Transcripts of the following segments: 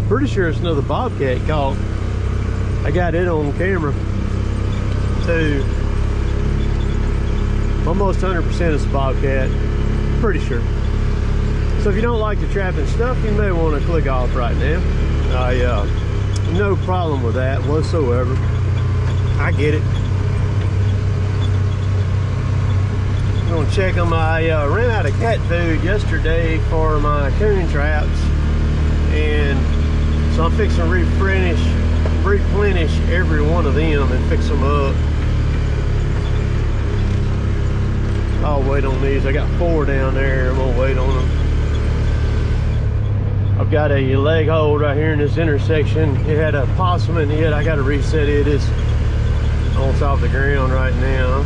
Pretty sure it's another bobcat caught. I got it on camera too. Almost 100% it's a bobcat. Pretty sure. So if you don't like the trapping stuff, you may want to click off right now. No problem with that whatsoever. I get it. I'm gonna check on my, ran out of cat food yesterday for my coon traps, and so I'm fixing to replenish every one of them and fix them up. I'll wait on these. I got 4 down there. I'm gonna wait on them. I've got a leg hold right here in this intersection. It had a possum in it. I got to reset it. It's on top of the ground right now.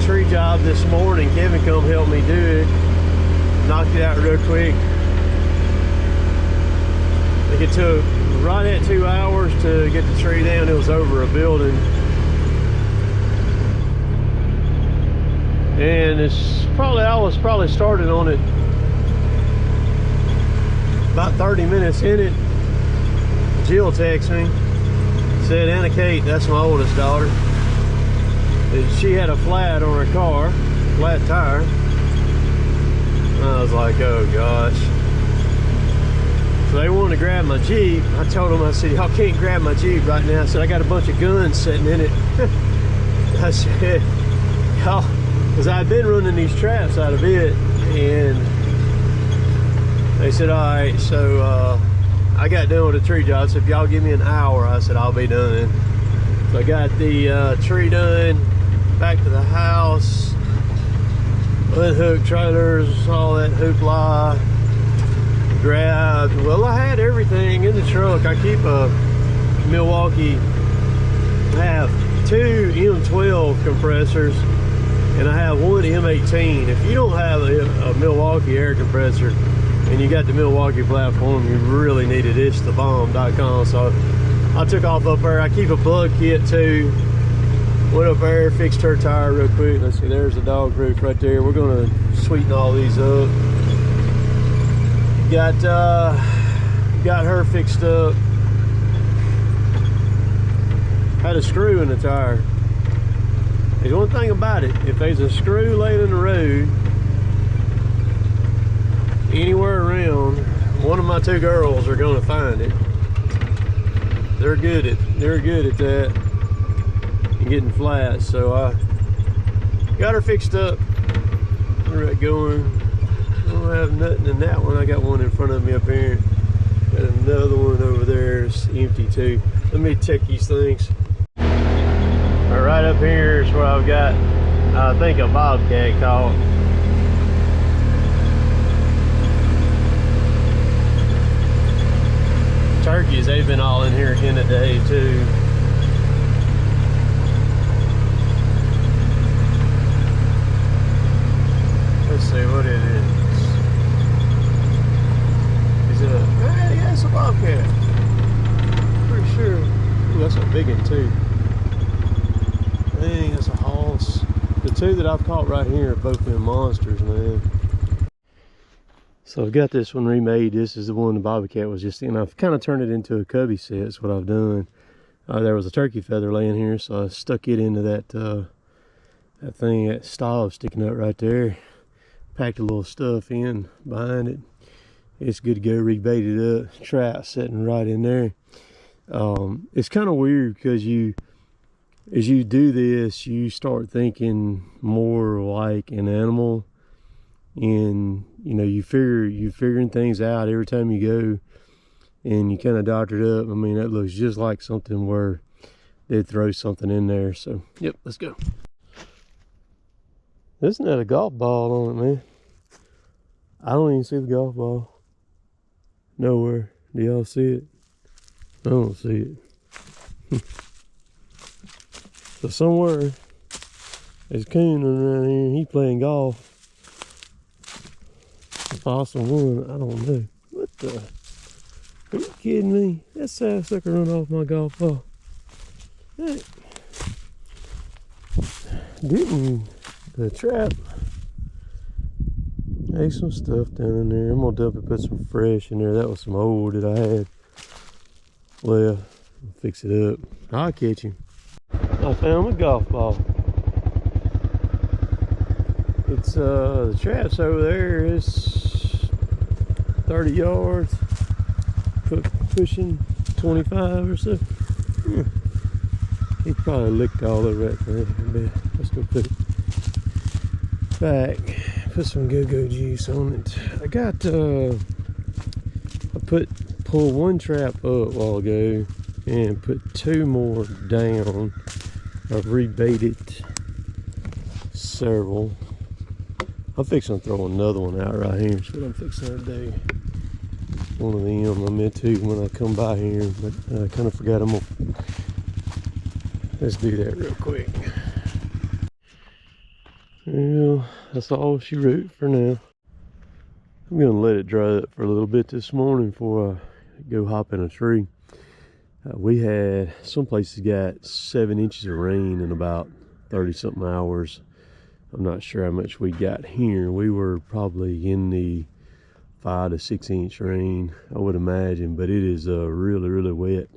Tree job this morning. Kevin come help me do it. Knocked it out real quick. I think it took right at 2 hours to get the tree down. It was over a building, and I was probably started on it about 30 minutes in it. Jill texted me, said Anna Kate, that's my oldest daughter, she had a flat on her car, flat tire. And I was like, oh gosh. So they wanted to grab my Jeep. I told them, I said, y'all can't grab my Jeep right now. I said, I got a bunch of guns sitting in it. I said, y'all, because I'd been running these traps out of it, and they said, all right. So I got done with the tree job. I said, if y'all give me an hour, I said, I'll be done. So I got the tree done. Back to the house, unhooked trailers, all that hoopla, grabbed. Well, I had everything in the truck. I keep a Milwaukee, I have 2 M12 compressors, and I have 1 M18. If you don't have a Milwaukee air compressor and you got the Milwaukee platform, you really need it. It's thebomb.com. So I took off up there. I keep a plug kit too. Went up there, fixed her tire real quick. Let's see, there's the dog roof right there. We're gonna sweeten all these up. Got her fixed up. Had a screw in the tire. There's one thing about it, if there's a screw laid in the road anywhere around, one of my 2 girls are gonna find it. They're good at that. Getting flat. So I got her fixed up. We're right going. I don't have nothing in that one. I got one in front of me up here. Got another one over there. It's empty too. Let me check these things. All right, up here is where I've got, I think, a bobcat caught. Turkeys, they've been all in here again today too. Let's see what it is. Is it a, yeah, it's a bobcat. Pretty sure. Ooh, that's a big one too. Dang, that's a hoss. The 2 that I've caught right here have both been monsters, man. So I've got this one remade. This is the one the bobcat was just in. I've kind of turned it into a cubby set. That's what I've done. There was a turkey feather laying here, so I stuck it into that that thing, that stave sticking up right there. Packed a little stuff in behind it. It's good to go. Rebaited up. Trap sitting right in there. It's kind of weird because as you do this, you start thinking more like an animal, and you know, you're figuring things out every time you go, and you kind of doctor it up. I mean, that looks just like something where they'd throw something in there. So yep, let's go. Isn't that a golf ball on it, man? I don't even see the golf ball. Nowhere. Do y'all see it? I don't see it. So somewhere There's coon around here. He's playing golf. If I saw one, I don't know. What the? Are you kidding me? That sapsucker run off my golf ball. Hey. Didn't the trap? There's some stuff down in there. I'm gonna dump and put some fresh in there. That was some old that I had left. I'll fix it up. I'll catch him. I found my golf ball. It's the trap's over there. It's 30 yards, pushing 25 or so. He probably licked all over that thing. Let's go put it back. Put some go-go juice on it. I pulled one trap up a while ago and put 2 more down. I've rebaited several. I'm fixing to throw another one out right here. That's what I'm fixing to do. One of them I meant to when I come by here, but I kind of forgot them. Let's do that real quick. Well, that's all she wrote for now. I'm gonna let it dry up for a little bit this morning before I go hop in a tree. We had, some places got 7 inches of rain in about 30 something hours. I'm not sure how much we got here. We were probably in the 5 to 6 inch rain, I would imagine, but it is really, really wet.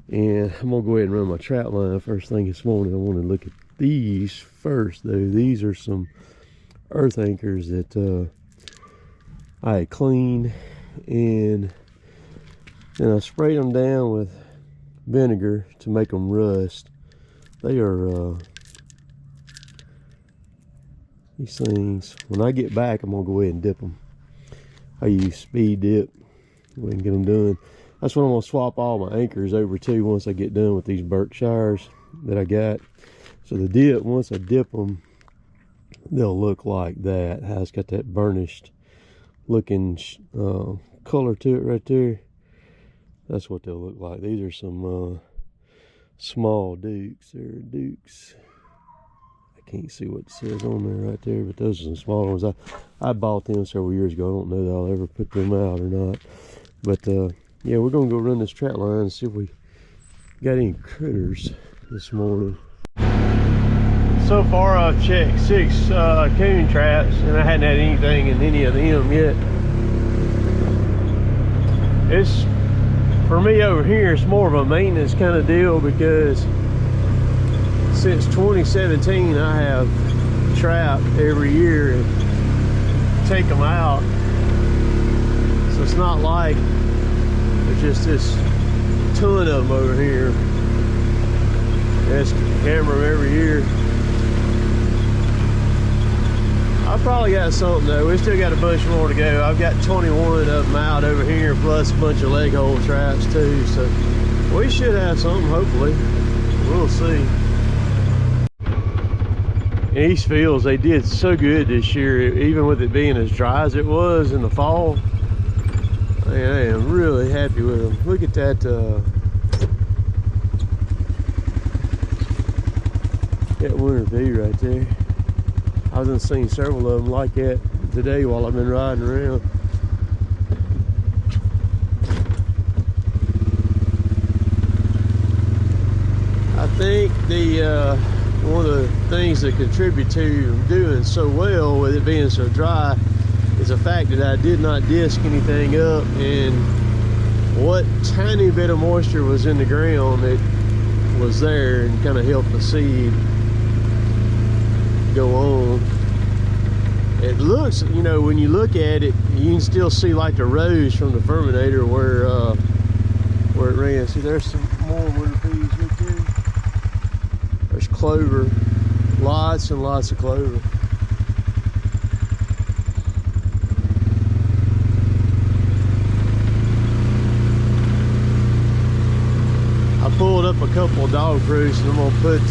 And I'm gonna go ahead and run my trap line first thing this morning. I want to look at these first though. These are some earth anchors that I had cleaned, and then I sprayed them down with vinegar to make them rust. They are these things, when I get back, I'm gonna go ahead and dip them. I use speed dip. Go ahead and get them done. That's what I'm gonna swap all my anchors over to once I get done with these Berkshires that I got. So the dip, once I dip them, they'll look like that. How it's got that burnished looking color to it right there. That's what they'll look like. These are some small dukes. They're dukes. I can't see what it says on there right there, but those are some smaller ones. I bought them several years ago. I don't know that I'll ever put them out or not. But yeah, we're gonna go run this trap line and see if we got any critters this morning. So far I've checked 6 coon traps and I hadn't had anything in any of them yet. It's, for me over here, it's more of a maintenance kind of deal, because since 2017 I have trapped every year and take them out. So it's not like there's just this ton of them over here. Just camera them every year. I probably got something though. We still got a bunch more to go. I've got 21 of them out over here, plus a bunch of leg hole traps too. So we should have something, hopefully. We'll see. In East Fields, they did so good this year, even with it being as dry as it was in the fall. Man, I am really happy with them. Look at that. That winter view right there. I've done seen several of them like that today while I've been riding around. I think the one of the things that contribute to doing so well with it being so dry is the fact that I did not disc anything up, and what tiny bit of moisture was in the ground, it was there and kind of helped the seed go on. It looks, you know, when you look at it, you can still see like the rows from the ferminator where it ran. See, there's some more winter peas right there. There's clover, lots and lots of clover. I pulled up a couple of dog roosts, and I'm gonna put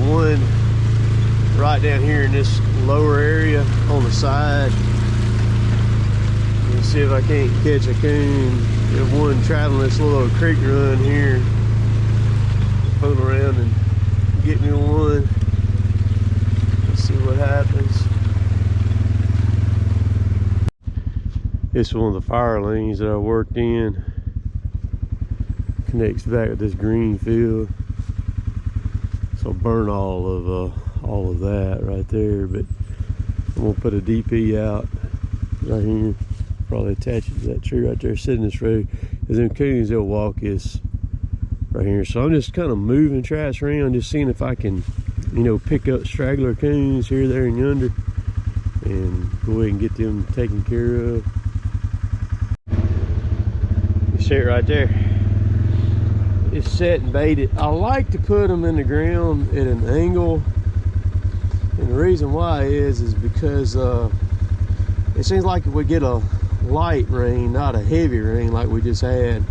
one right down here in this lower area on the side. Let's see if I can't catch a coon. There's one traveling this little creek run here. Pull around and get me one. what happens. This is one of the fire lanes that I worked in. Connects back with this green field. So I'll burn all of that right there, but I'm gonna put a DP out right here. Probably attach it to that tree right there, sitting this road. Because them coons, they'll walk this right here. So I'm just kind of moving traps around, just seeing if I can, you know, pick up straggler coons here, there, and yonder, and go ahead and get them taken care of. You see it right there. It's set and baited. I like to put them in the ground at an angle, and the reason why is because it seems like if we get a light rain, not a heavy rain like we just had,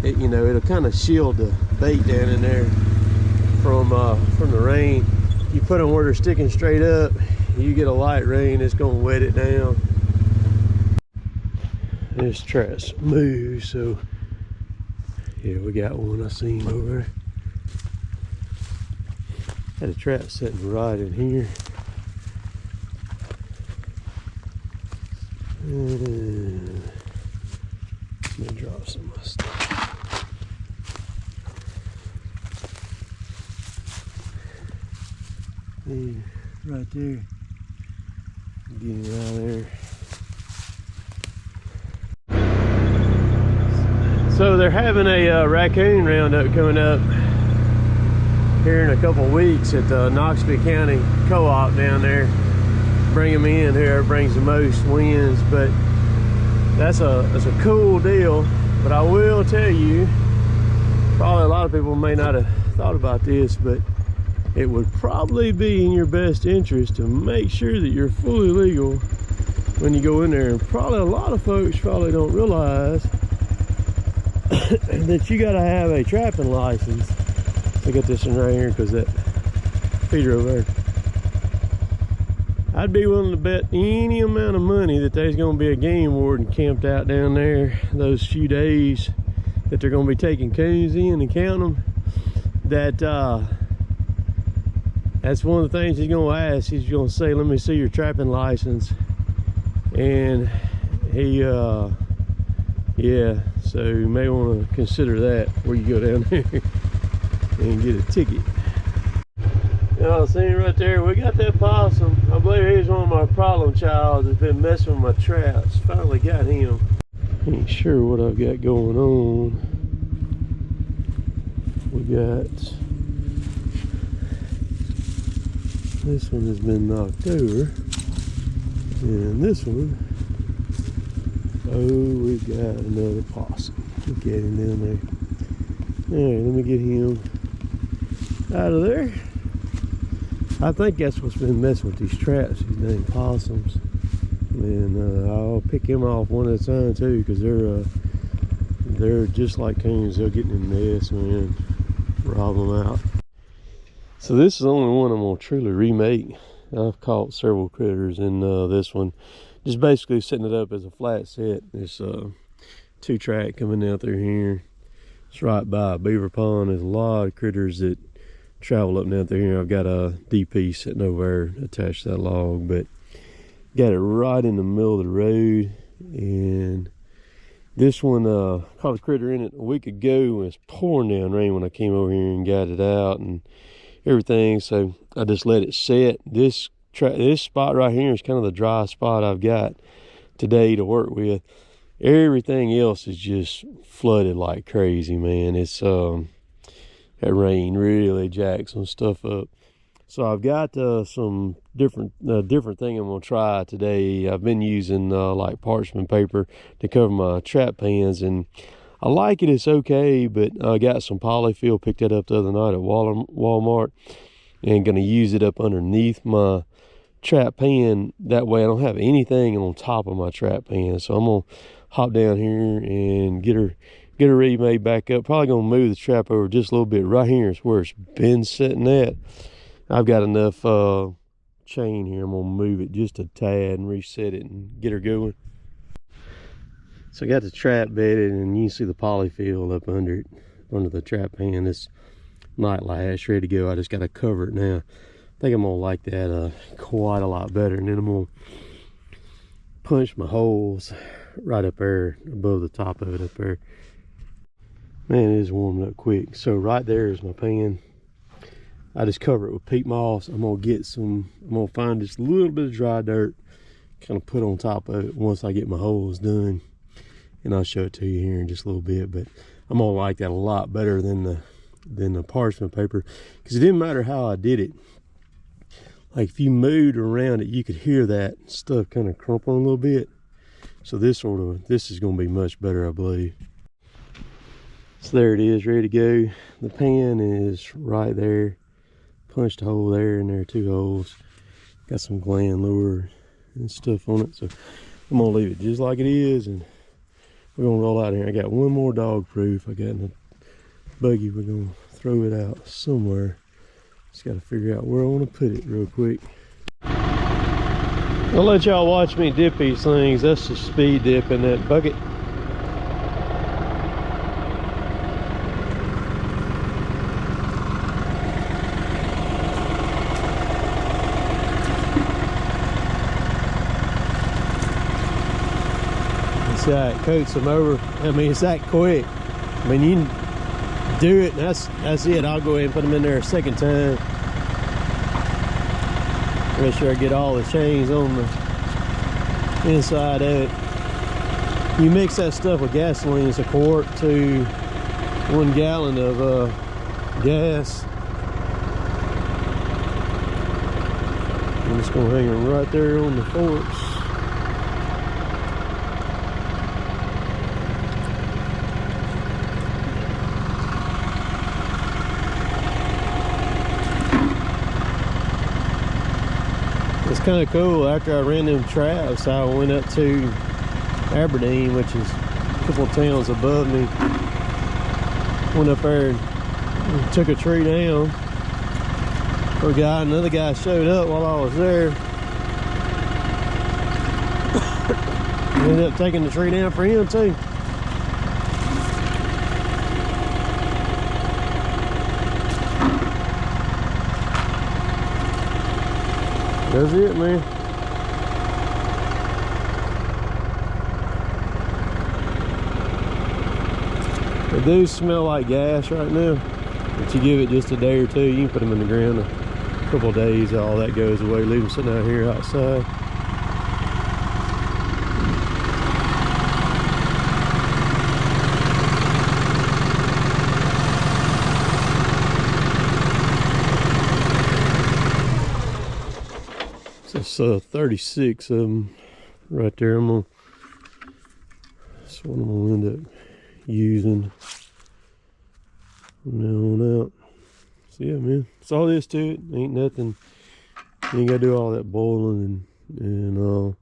it, you know, it'll kind of shield the bait down in there from the rain. You put them where they're sticking straight up, you get a light rain, it's gonna wet it down. This trap's moved, so yeah, we got one. I seen over there. Had a trap sitting right in here. And let me drop some of my stuff. Yeah, right there. Get him out of there. So they're having a raccoon roundup coming up here in a couple of weeks at the Knoxville County Co-op down there. Bring them in, whoever brings the most wins. But that's a cool deal. But I will tell you, probably a lot of people may not have thought about this, but it would probably be in your best interest to make sure that you're fully legal when you go in there. And probably a lot of folks probably don't realize that you got to have a trapping license. I got this one right here because that feeder over there. I'd be willing to bet any amount of money that there's going to be a game warden camped out down there those few days that they're going to be taking coons in and counting them. That's one of the things he's going to ask. He's going to say, "Let me see your trapping license." And he, yeah, so you may want to consider that before you go down there and get a ticket. Y'all see right there, we got that possum. I believe he's one of my problem childs that's been messing with my traps. Finally got him. Ain't sure what I've got going on. We got, this one has been knocked over, and this one, oh, we got another possum. Look at him down there. All right, let me get him out of there. I think that's what's been messing with these traps, these dang possums. And I'll pick him off one at a time too, because they're just like coons. They'll get in the nest, man, rob them out. So this is the only one I'm gonna truly remake. I've caught several critters in this one. Just basically setting it up as a flat set. There's 2-track coming out through here. It's right by a beaver pond. There's a lot of critters that travel up and down through here. I've got a DP sitting over there attached to that log, but got it right in the middle of the road. And this one caught a critter in it a week ago, and it was pouring down rain when I came over here and got it out and everything. So I just let it set. This spot right here is kind of the dry spot I've got today to work with. Everything else is just flooded like crazy, man. It's that rain really jacks some stuff up. So I've got some different thing I'm gonna try today. I've been using like parchment paper to cover my trap pans, and I like it. It's okay, but I got some polyfill, picked that up the other night at Walmart, and gonna use it up underneath my trap pan. That way I don't have anything on top of my trap pan. So I'm gonna hop down here and get her remade back up. Probably gonna move the trap over just a little bit. Right here is where it's been sitting at. I've got enough chain here. I'm gonna move it just a tad and reset it and get her going. So I got the trap bedded, and you can see the polyfill up under it, under the trap pan. It's night lash ready to go. I just gotta cover it now. think I'm gonna like that quite a lot better. And then I'm gonna punch my holes right up there above the top of it up there. Man, it is warming up quick. So right there is my pan. I just cover it with peat moss. I'm gonna find just a little bit of dry dirt, kind of put on top of it once I get my holes done. And I'll show it to you here in just a little bit. But I'm gonna like that a lot better than the parchment paper, because it didn't matter how I did it. Like if you moved around it, you could hear that stuff kind of crumpling a little bit. So this is gonna be much better, I believe. So there it is, ready to go. The pan is right there. Punched a hole there and there are 2 holes. Got some gland lure and stuff on it. So I'm gonna leave it just like it is, and we're gonna roll out here. I got one more dog proof I got in the buggy. We're gonna throw it out somewhere. Just gotta figure out where I wanna put it real quick. I'll let y'all watch me dip these things. That's the speed dip in that bucket. See how it coats them over. I mean, it's that quick. I mean, you can do it, and that's it. I'll go ahead and put them in there a second time. Make sure I get all the chains on the inside of it. You mix that stuff with gasoline. It's a quart to 1 gallon of gas. I'm just gonna hang them right there on the forks. It's kind of cool. After I ran them traps, I went up to Aberdeen, which is a couple of towns above me. Went up there and took a tree down for a guy. Another guy showed up while I was there. Ended up taking the tree down for him too. That's it, man. They do smell like gas right now, but you give it just a day or two, you can put them in the ground a couple of days, all that goes away. Leave them sitting out here outside. So 36 of them right there. That's what I'm gonna end up using from now on out. So yeah, man, that's all there is to it. Ain't nothing. You ain't gotta do all that boiling and all.